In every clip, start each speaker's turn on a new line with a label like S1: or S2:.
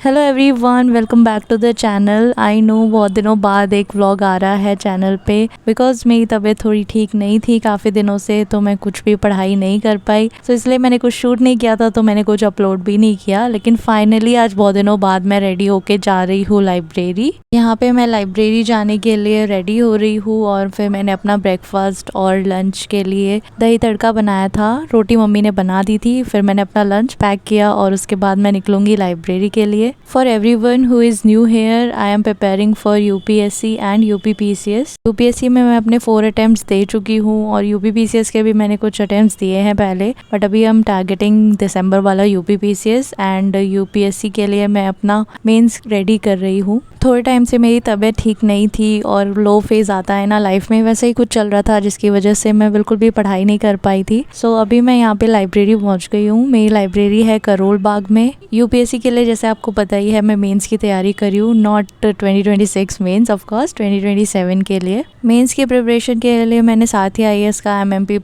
S1: Hello everyone, welcome back to the channel. I know बहुत दिनों बाद एक व्लॉग आ रहा है चैनल पे बिकॉज मेरी तबीयत थोड़ी ठीक नहीं थी काफ़ी दिनों से, तो मैं कुछ भी पढ़ाई नहीं कर पाई। तो इसलिए मैंने कुछ शूट नहीं किया था, तो मैंने कुछ अपलोड भी नहीं किया। लेकिन फाइनली आज बहुत दिनों बाद मैं रेडी होके जा रही हूँ लाइब्रेरी। यहाँ पे मैं लाइब्रेरी जाने के लिए रेडी हो रही हूँ और फिर मैंने अपना ब्रेकफास्ट और लंच के लिए दही तड़का बनाया था। रोटी मम्मी ने बना दी थी। फिर मैंने अपना लंच पैक किया और उसके बाद मैं निकलूंगी लाइब्रेरी के लिए। For everyone who is new here, I am preparing for UPSC and UPPCS। UPSC में मैं अपने 4 अटेम्प्ट्स दे चुकी हूँ और UPPCS के भी मैंने कुछ अटेम्प्ट्स दिए हैं पहले, बट अभी हम टारगेटिंग दिसंबर वाला UPPCS एंड UPSC के लिए मैं अपना मेंस रेडी कर रही हूँ। थोड़े टाइम से मेरी तबीयत ठीक नहीं थी और लो फेज़ आता है ना लाइफ में, वैसे ही कुछ चल रहा था जिसकी वजह से मैं बिल्कुल भी पढ़ाई नहीं कर पाई थी। सो अभी मैं यहाँ पे लाइब्रेरी पहुँच गई हूँ। मेरी लाइब्रेरी है करोल बाग में। UPSC के लिए जैसे आपको पता ही है मैं मेंस की तैयारी कर रही हूँ, नॉट 2026 मेंस, ऑफ कोर्स 2027 के लिए। मेंस की प्रिपरेशन के लिए मैंने साथी IAS का MMP+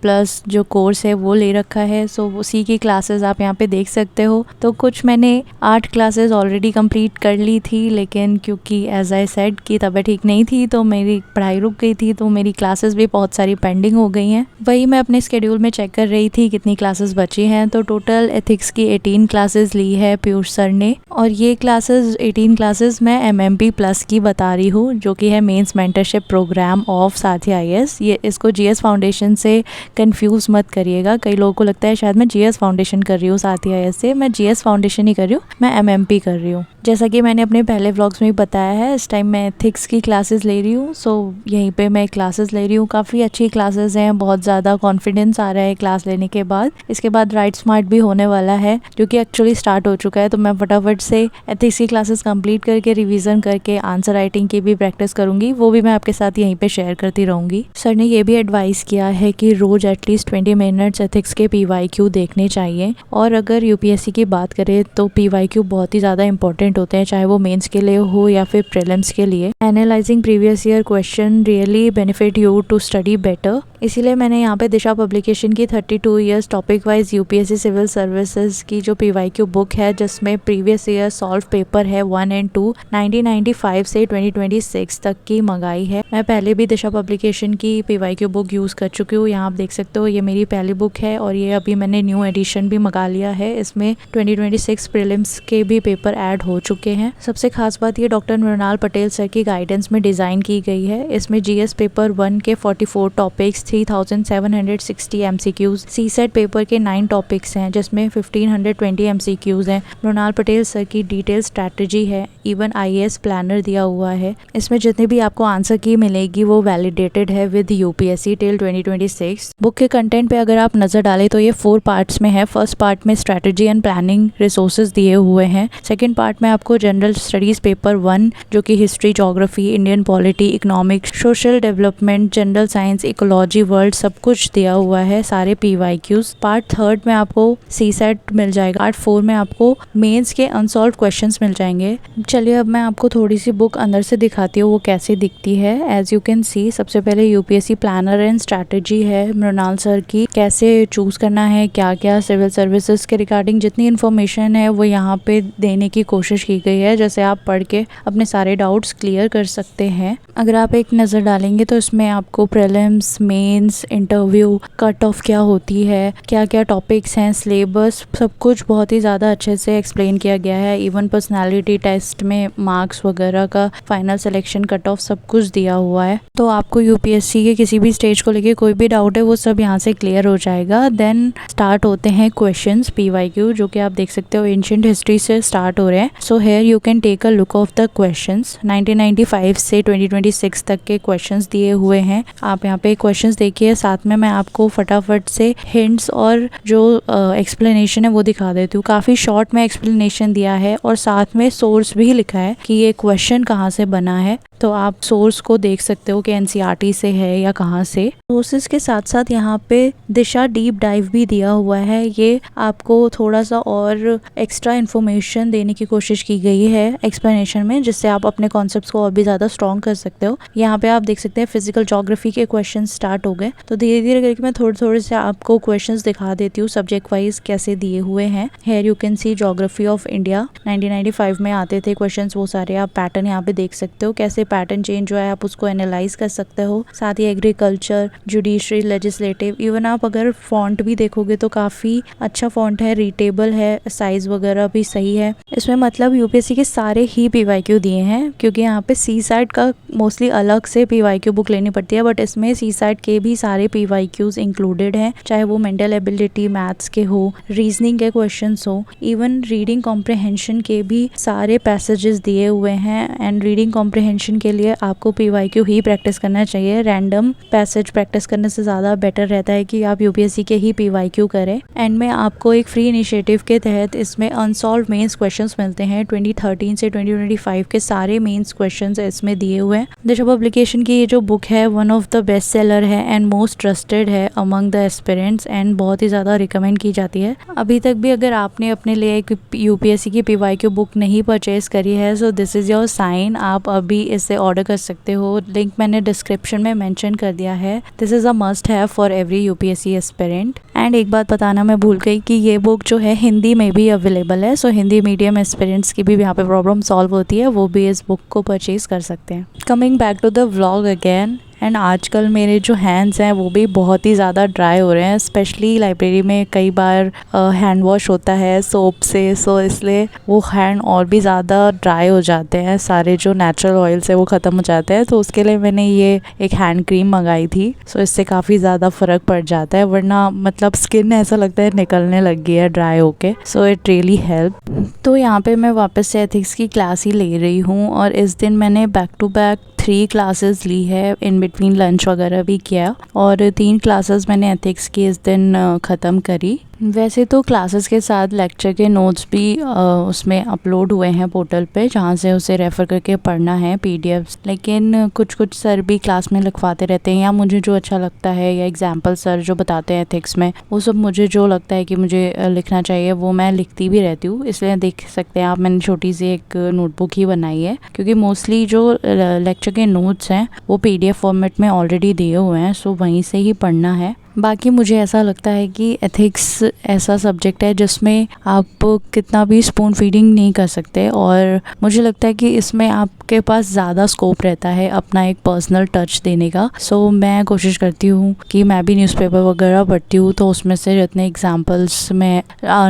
S1: जो कोर्स है वो ले रखा है। सो उसी की क्लासेस आप यहाँ पे देख सकते हो। तो कुछ मैंने 8 क्लासेस ऑलरेडी कंप्लीट कर ली थी, लेकिन क्योंकि एज आई सेड की तबीयत ठीक नहीं थी तो मेरी पढ़ाई रुक गई थी, तो मेरी क्लासेस भी बहुत सारी पेंडिंग हो गई हैं। वही मैं अपने स्केड्यूल में चेक कर रही थी कितनी क्लासेस बची हैं। तो टोटल एथिक्स की 18 क्लासेस ली है पीयूष सर ने, और ये क्लासेस 18 क्लासेस मैं MMP+ की बता रही हूँ, जो कि है मेंस मेंटरशिप प्रोग्राम ऑफ साथी IAS। ये इसको GS फाउंडेशन से कंफ्यूज मत करिएगा। कई लोगों को लगता है शायद मैं GS फाउंडेशन कर रही हूँ साथी IAS से। मैं GS फाउंडेशन ही कर रही हूँ, मैं MMP कर रही हूँ। जैसा कि मैंने अपने पहले व्लॉग्स में भी बताया है, इस टाइम मैं एथिक्स की क्लासेस ले रही हूँ। सो यहीं पे मैं क्लासेस ले रही हूँ। काफ़ी अच्छी क्लासेस हैं, बहुत ज़्यादा कॉन्फिडेंस आ रहा है क्लास लेने के बाद। इसके बाद राइट स्मार्ट भी होने वाला है, जो कि एक्चुअली स्टार्ट हो चुका है। तो मैं फटाफट से एथिक्स की क्लासेस कंप्लीट करके रिवीजन करके आंसर राइटिंग की भी प्रैक्टिस करूँगी। वो भी मैं आपके साथ यहीं पर शेयर करती रहूँगी। सर ने ये भी एडवाइस किया है कि रोज़ एटलीस्ट 20 मिनट्स एथिक्स के PYQ देखने चाहिए। और अगर UPSC की बात करें तो PYQ बहुत ही ज़्यादा इंपॉर्टेंट होते हैं, चाहे वो मेंस के लिए हो या फिर प्रीलिम्स के लिए। Analysing previous year question really benefit you to study better. इसीलिए मैंने यहाँ पे दिशा पब्लिकेशन की 32 years topic wise UPSC civil services की जो PYQ बुक है, जिसमें प्रीवियस ईयर सॉल्व पेपर है 1 और 2 1995 से 2026 तक की मंगाई है। मैं पहले भी दिशा पब्लिकेशन की PYQ बुक यूज़ कर चुकी हूँ। यहाँ आप देख सकते हो ये मेरी पहली बुक है और ये अभी मैंने न्यू एडिशन भी मंगा लिया है। इसमें 2026 प्रीलिम्स के भी पेपर ऐड हो चुके हैं। सबसे खास बात ये डॉक्टर मृणाल पटेल सर की गाइडेंस में डिज़ाइन की गई है। इसमें GS पेपर 1 के 44 टॉपिक्स, 3760 MCQs, CSET पेपर के 9 टॉपिक्स हैं, जिसमें 1520 MCQs हैं। मृणाल पटेल सर की डिटेल स्ट्रैटेजी है, इवन IAS प्लानर दिया हुआ है। इसमें जितने भी आपको आंसर की मिलेगी वो वैलिडेटेड है विद UPSC टिल 2026। बुक के कंटेंट पे अगर आप नज़र डालें तो ये 4 पार्ट्स में है। फर्स्ट पार्ट में स्ट्रैटेजी एंड प्लानिंग रिसोर्सेज दिए हुए हैं। सेकेंड पार्ट में आपको जनरल स्टडीज़ पेपर 1 जो कि history, geography, Indian polity, economics, social development, general science, ecology, world सब कुछ दिया हुआ है, सारे PYQs। पार्ट 3 में आपको CSET मिल जाएगा। पार्ट 4 में आपको मेंस के अनसॉल्व क्वेश्चंस मिल जाएंगे। चलिए अब मैं आपको थोड़ी सी बुक अंदर से दिखाती हूँ वो कैसी दिखती है। एज यू कैन सी, सबसे पहले UPSC प्लानर एंड स्ट्रैटेजी है मृणाल सर की, कैसे चूज़ करना है, क्या क्या सिविल सर्विसेज के रिगार्डिंग जितनी इन्फॉर्मेशन है वो यहाँ पे देने की कोशिश की गई है, जैसे आप पढ़ के अपने सारे डाउट्स क्लियर कर सकते हैं। अगर आप एक नज़र डालेंगे तो इसमें आपको prelims, mains, interview, cut off क्या होती है, क्या क्या टॉपिक्स हैं, सिलेबस, सब कुछ बहुत ही ज़्यादा अच्छे से एक्सप्लेन किया गया है। इवन पर्सनालिटी टेस्ट में मार्क्स वगैरह का, फाइनल सिलेक्शन, कट ऑफ सब कुछ दिया हुआ है। तो आपको UPSC के किसी भी स्टेज को लेके कोई भी डाउट है वो सब यहाँ से क्लियर हो जाएगा। देन स्टार्ट होते हैं क्वेश्चंस PYQ, जो कि आप देख सकते हो एंशिएंट हिस्ट्री से स्टार्ट हो रहे हैं। So here you can take a look of the questions. 1995 से 2026 तक के क्वेश्चंस दिए हुए हैं। आप यहाँ पे क्वेश्चंस देखिए, साथ में मैं आपको फटाफट से हिंट्स और जो एक्सप्लेनेशन है वो दिखा देती हूँ। काफ़ी शॉर्ट में एक्सप्लेनेशन दिया है और साथ में सोर्स भी लिखा है कि ये क्वेश्चन कहाँ से बना है। तो आप सोर्स को देख सकते हो कि एनसीईआरटी से है या कहाँ से। सोर्सेज के साथ साथ यहाँ पे दिशा डीप डाइव भी दिया हुआ है। ये आपको थोड़ा सा और एक्स्ट्रा इन्फॉर्मेशन देने की कोशिश की गई है एक्सप्लेनेशन में, जिससे आप अपने कॉन्सेप्ट्स को और भी ज़्यादा स्ट्रॉन्ग कर सकते हो। यहाँ पे आप देख सकते हैं फिजिकल ज्योग्राफी के क्वेश्चन स्टार्ट हो गए। तो धीरे धीरे करके मैं थोड़े थोड़े से आपको क्वेश्चंस दिखा देती हूँ सब्जेक्ट वाइज कैसे दिए हुए हैं। Here you can see geography of India 1995 में आते थे क्वेश्चंस, वो सारे आप पैटर्न यहाँ पे देख सकते हो, कैसे पैटर्न चेंज हुआ है आप उसको एनालाइज कर सकते हो। साथ ही एग्रीकल्चर, जुडिशरी, लेजिस्लेटिव, इवन आप अगर फॉन्ट भी देखोगे तो काफ़ी अच्छा फॉन्ट है, रीटेबल है, साइज वगैरह भी सही है। इसमें मतलब यूपीएससी के सारे ही पीवाईक्यू दिए हैं, क्योंकि यहाँ पे सी साइड का मोस्टली अलग से पीवाईक्यू बुक लेनी पड़ती है, बट इसमें सी साइड के भी सारे पीवाईक्यूज इंक्लूडेड हैं, चाहे वो मेंटल एबिलिटी, मैथ्स के हो, रीजनिंग के क्वेश्चंस हो, इवन रीडिंग कॉम्प्रिहेंशन के भी सारे पैसेजेस दिए हुए हैं। एंड रीडिंग कॉम्प्रिहेंशन के लिए आपको पीवाईक्यू ही प्रैक्टिस करना चाहिए, रैंडम पैसेज प्रैक्टिस करने से ज़्यादा बेटर रहता है कि आप यूपीएससी के ही पीवाईक्यू करें। एंड में आपको एक फ्री इनिशिएटिव के तहत इसमें अनसॉल्व मेंस क्वेश्चंस मिलते हैं। 2013 से 2025 के सारे मेंस क्वेश्चंस इसमें दिए हुए हैं। दिशा पब्लिकेशन की ये जो बुक है one of the best seller है एंड मोस्ट ट्रस्टेड है अमंग द एस्पिरेंट्स, एंड बहुत ही ज़्यादा रिकमेंड की जाती है। अभी तक भी अगर आपने अपने लिए एक यूपीएससी की पीवाईक्यू बुक नहीं परचेज करी है, so this is your sign, आप अभी इसे ऑर्डर कर सकते हो। लिंक मैंने डिस्क्रिप्शन में मेंशन कर दिया है। This is a must have for every UPSC aspirant. And एक बात बताना मैं भूल गई कि ये बुक जो है हिंदी में भी अवेलेबल है, सो हिंदी मीडियम एस्पिरेंट्स की भी यहाँ पे प्रॉब्लम सॉल्व होती है, वो भी इस बुक को परचेज कर सकते हैं। Coming back to the vlog again, and आजकल मेरे जो हैंड्स हैं वो भी बहुत ही ज़्यादा ड्राई हो रहे हैं, स्पेशली लाइब्रेरी में कई बार हैंड वॉश होता है सोप से, सो इसलिए वो हैंड और भी ज़्यादा ड्राई हो जाते हैं, सारे जो नेचुरल ऑयल्स है वो ख़त्म हो जाते हैं। तो उसके लिए मैंने ये एक हैंड क्रीम मंगाई थी, सो इससे काफ़ी ज़्यादा फ़र्क पड़ जाता है, वरना मतलब स्किन ऐसा लगता है निकलने लग गई है ड्राई होके। So it really help. तो यहाँ पे मैं वापस से एथिक्स की क्लास ही ले रही हूँ, और इस दिन मैंने बैक टू बैक 3 क्लासेस ली है, इन बिटवीन लंच वगैरह भी किया, और 3 क्लासेस मैंने एथिक्स की इस दिन ख़त्म करी। वैसे तो क्लासेस के साथ लेक्चर के नोट्स भी उसमें अपलोड हुए हैं पोर्टल पे, जहाँ से उसे रेफ़र करके पढ़ना है पीडीएफ्स, लेकिन कुछ कुछ सर भी क्लास में लिखवाते रहते हैं, या मुझे जो अच्छा लगता है या एग्जाम्पल सर जो बताते हैं एथिक्स में, वो सब मुझे जो लगता है कि मुझे लिखना चाहिए वो मैं लिखती भी रहती हूँ। इसलिए देख सकते हैं आप, मैंने छोटी सी एक नोटबुक ही बनाई है, क्योंकि मोस्टली जो लेक्चर के नोट्स हैं वो पीडीएफ फॉर्मेट में ऑलरेडी दिए हुए हैं, सो वहीं से ही पढ़ना है। बाकी मुझे ऐसा लगता है कि एथिक्स ऐसा सब्जेक्ट है जिसमें आप कितना भी स्पून फीडिंग नहीं कर सकते, और मुझे लगता है कि इसमें आपके पास ज़्यादा स्कोप रहता है अपना एक पर्सनल टच देने का। सो मैं कोशिश करती हूँ कि मैं भी न्यूज़पेपर वगैरह पढ़ती हूँ, तो उसमें से जितने एग्जांपल्स मैं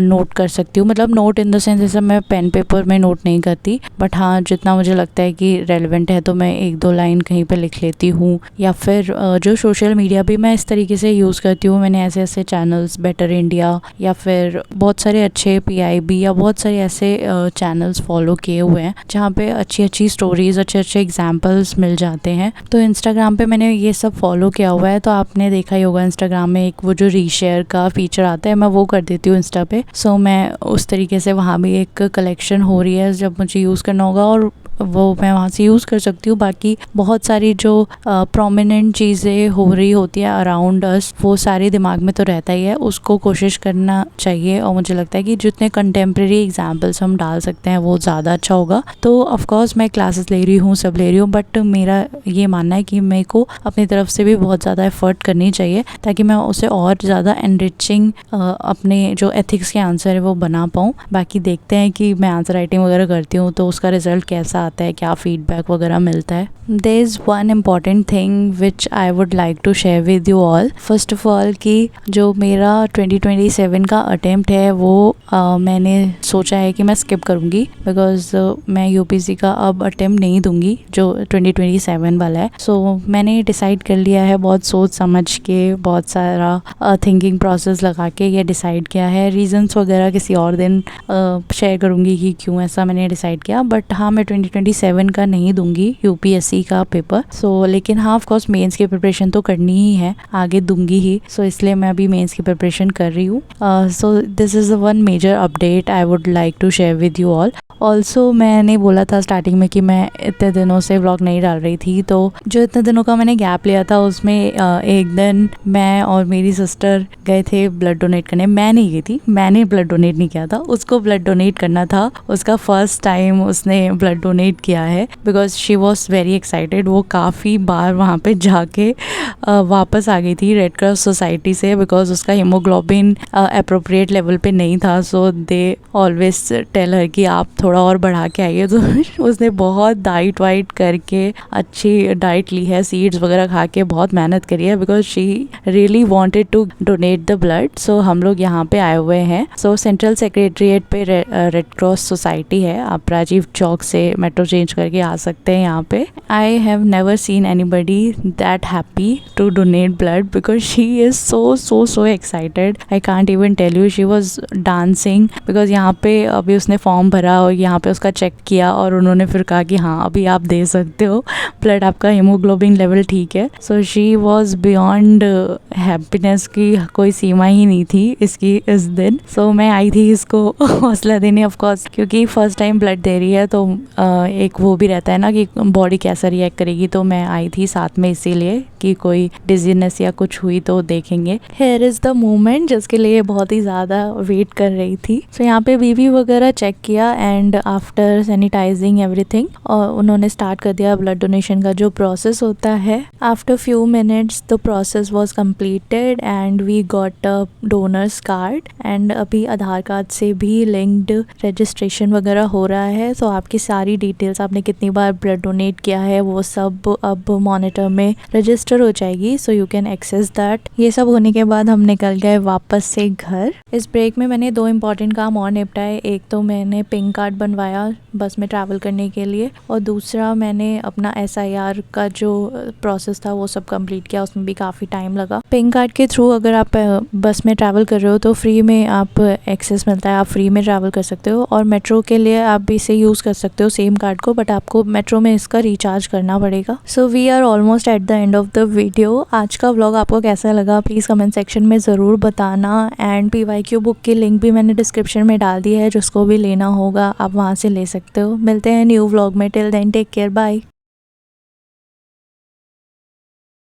S1: नोट कर सकती हूँ, मतलब नोट इन द सेंस जैसे मैं पेन पेपर में नोट नहीं करती, बट हाँ जितना मुझे लगता है कि रेलिवेंट है तो मैं 1-2 लाइन कहीं पर लिख लेती हूँ। या फिर जो सोशल मीडिया भी मैं इस तरीके से यूज़ करती हूँ, मैंने ऐसे ऐसे चैनल्स, बेटर इंडिया या फिर बहुत सारे अच्छे पीआईबी या बहुत सारे ऐसे चैनल्स फॉलो किए हुए हैं जहाँ पे अच्छी अच्छी स्टोरीज, अच्छे अच्छे एग्जांपल्स मिल जाते हैं। तो इंस्टाग्राम पे मैंने ये सब फॉलो किया हुआ है, तो आपने देखा ही होगा इंस्टाग्राम में एक वो जो रीशेयर का फीचर आता है, मैं वो कर देती हूँ इंस्टा पे। सो मैं उस तरीके से वहाँ भी एक कलेक्शन हो रही है, जब मुझे यूज़ करना होगा और वो मैं वहाँ से यूज़ कर सकती हूँ। बाकी बहुत सारी जो प्रोमिनेंट चीज़ें हो रही होती है अराउंड अस, वो सारे दिमाग में तो रहता ही है, उसको कोशिश करना चाहिए। और मुझे लगता है कि जितने कंटेम्प्रेरी एग्जाम्पल्स हम डाल सकते हैं वो ज़्यादा अच्छा होगा। तो ऑफकोर्स मैं क्लासेस ले रही हूँ, सब ले रही हूँ, बट मेरा ये मानना है कि मेरे को अपनी तरफ से भी बहुत ज़्यादा एफर्ट करनी चाहिए, ताकि मैं उसे और ज़्यादा एनरिचिंग अपने जो एथिक्स के आंसर है वो बना पाऊँ। बाकी देखते हैं कि मैं आंसर राइटिंग वगैरह करती हूँ तो उसका रिजल्ट कैसा आता है, क्या फीडबैक वगैरह मिलता है। There is one important thing which I would like to share with you all. First of all कि जो मेरा 2027 का अटेम्प्ट है वो मैंने सोचा है कि मैं स्किप करूँगी, बिकॉज मैं यूपीएससी का अब अटेम्प्ट नहीं दूँगी जो 2027 वाला है। सो मैंने डिसाइड कर लिया है, बहुत सोच समझ के, बहुत सारा थिंकिंग प्रोसेस लगा के ये डिसाइड किया है। रीजंस वगैरह किसी और दिन शेयर करूँगी कि क्यों ऐसा मैंने डिसाइड किया, बट हाँ मैं 2027 का नहीं दूंगी यूपीएससी का पेपर। सो लेकिन हाँ ऑफ कोर्स मेंस की प्रिपरेशन तो करनी ही है, आगे दूंगी ही। सो इसलिए मैं अभी मेंस की प्रिपरेशन कर रही हूँ। So this is one major update I would like to share with you all. Also मैंने बोला था स्टार्टिंग में कि मैं इतने दिनों से व्लॉग नहीं डाल रही थी, तो जो इतने दिनों का मैंने गैप लिया था उसमें एक दिन मैं और मेरी सिस्टर गए थे ब्लड डोनेट करने। मैं नहीं गई थी, मैंने ब्लड डोनेट नहीं किया था, उसको ब्लड डोनेट करना था। उसका फर्स्ट टाइम उसने ब्लड डोनेट किया है because she was very excited. वो काफ़ी बार वहाँ पे जाके वापस आ गई थी रेड क्रॉस सोसाइटी से बिकॉज उसका हीमोग्लोबिन अप्रोप्रिएट लेवल पे नहीं था। सो दे ऑलवेज टेल हर कि आप थोड़ा और बढ़ा के आइए। तो उसने बहुत डाइट वाइट करके अच्छी डाइट ली है, सीड्स वगैरह खा के बहुत मेहनत करी है because she really wanted to donate the blood. So हम लोग यहाँ पे आए हुए हैं। सो सेंट्रल सेक्रेटरीट पे रेड क्रॉस सोसाइटी है, आप राजीव चौक से मेट्रो चेंज करके आ सकते हैं यहाँ पे। I have never seen anybody that happy to donate blood because she is so excited. I can't even tell you, she was dancing because यहाँ पे अभी उसने फॉर्म भरा और यहाँ पे उसका चेक किया और उन्होंने फिर कहा कि हाँ अभी आप दे सकते हो ब्लड, आपका हीमोग्लोबिन लेवल ठीक है। So she was beyond happiness की कोई सीमा ही नहीं थी इसकी इस दिन। सो मैं आई थी इसको हौसला देने ऑफकोर्स, क्योंकि फर्स्ट टाइम ब्लड दे रही है तो एक वो भी रहता है ना कि बॉडी कैसा रिएक्ट करेगी। तो मैं आई थी साथ में इसीलिए कि कोई डिजीनेस या कुछ हुई तो देखेंगे। हेयर इज़ द मोमेंट जिसके लिए बहुत ही ज़्यादा वेट कर रही थी। सो यहाँ पे बीबी वगैरह चेक किया एंड आफ्टर सैनिटाइजिंग एवरीथिंग और उन्होंने स्टार्ट कर दिया ब्लड डोनेशन का जो प्रोसेस होता है। After few minutes the process was completed and we got a donors card and अभी आधार कार्ड से भी लिंक्ड रजिस्ट्रेशन वगैरह हो रहा है। तो आपकी सारी डिटेल्स, आपने कितनी बार ब्लड डोनेट किया है वो सब अब मॉनिटर में रजिस्टर हो जाएगी। So you can access that. ये सब होने के बाद हम निकल गए वापस से घर। इस ब्रेक में मैंने 2 इम्पॉर्टेंट काम और निपटाए। एक तो मैंने पिंक कार्ड बनवाया बस में ट्रैवल करने के लिए और दूसरा मैंने अपना SIR का जो प्रोसेस था वो सब कंप्लीट किया, उसमें भी काफ़ी टाइम लगा। पिंक कार्ड के थ्रू अगर आप बस में ट्रैवल कर रहे हो तो फ्री में आप एक्सेस मिलता है, आप फ्री में ट्रैवल कर सकते हो। और मेट्रो के लिए आप भी इसे यूज़ कर सकते हो सेम कार्ड को, बट आपको मेट्रो में इसका रिचार्ज करना पड़ेगा। So we are almost at the end of the video. आज का व्लॉग आपको कैसा लगा प्लीज़ कमेंट सेक्शन में ज़रूर बताना। एंड PYQ बुक की लिंक भी मैंने डिस्क्रिप्शन में डाल दी है, जिसको भी लेना होगा आप वहाँ से ले सकते हो। मिलते हैं न्यू व्लॉग में, till then take care, bye.